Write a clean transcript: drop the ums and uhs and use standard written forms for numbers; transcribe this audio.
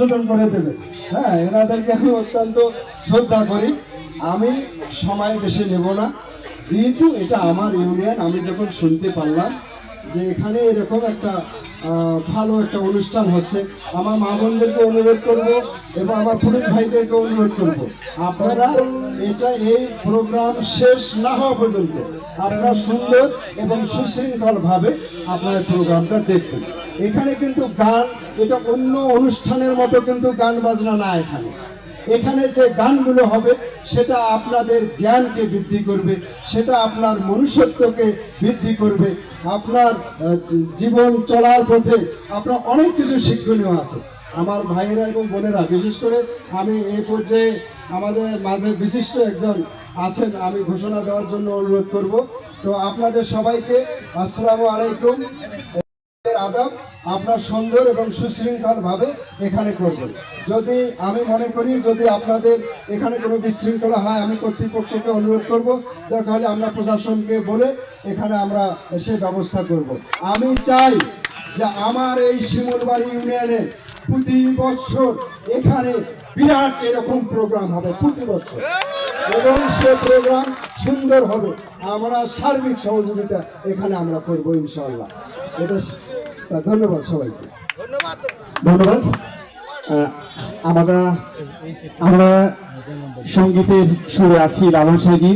সচেতন করে দেবে। হ্যাঁ, এনাদেরকে আমি অত্যন্ত শ্রদ্ধা করি। আমি সময় বেশি নেব না, যেহেতু এটা আমার ইউনিয়ন। আমি যখন শুনতে পারলাম যে এখানে এরকম একটা ভালো একটা অনুষ্ঠান হচ্ছে, আমার মা বোনদেরকে অনুরোধ করব এবং আমার পুরুষ ভাইদেরকে অনুরোধ করব, আপনারা এটা এই প্রোগ্রাম শেষ না হওয়া পর্যন্ত আপনারা সুন্দর এবং সুশৃঙ্খলভাবে আপনার প্রোগ্রামটা দেখবেন। এখানে কিন্তু গান, এটা অন্য অনুষ্ঠানের মতো কিন্তু গান বাজনা না। এখানে যে গানগুলো হবে সেটা আপনাদের জ্ঞানকে বৃদ্ধি করবে, সেটা আপনার মনুষ্যত্বকে বৃদ্ধি করবে, আপনার জীবন চলার পথে আপনার অনেক কিছু শিক্ষণীয় আছে। আমার ভাইয়েরা এবং বোনেরা, বিশেষ করে আমি এই পর্যায়ে আমাদের মাঝে বিশিষ্ট একজন আছেন, আমি ঘোষণা দেওয়ার জন্য অনুরোধ করব। তো আপনাদের সবাইকে আসসালামু আলাইকুম, আদাব। আপনার সুন্দর এবং সুশৃঙ্খল ভাবে এখানে করবেন। যদি আমি মনে করি যদি আপনাদের এখানে কোনো বিশৃঙ্খলা হয়, আমি কর্তৃপক্ষকে অনুরোধ করব, দরকার হলে আমরা প্রশাসনকে বলে এখানে আমরা সে ব্যবস্থা করব। আমি চাই যে আমার এই শিমুলবাড়ি ইউনিয়নে প্রতি বছর এখানে বিরাট এরকম প্রোগ্রাম হবে প্রতি বছর, এবং সে প্রোগ্রাম সুন্দর হবে। আমরা সার্বিক সহযোগিতা এখানে আমরা করবো ইনশাআল্লাহ। এটা ধন্যবাদ সবাইকে। ধন্যবাদ। আমরা সঙ্গীতের সুরে আছি লালন সাহেজি।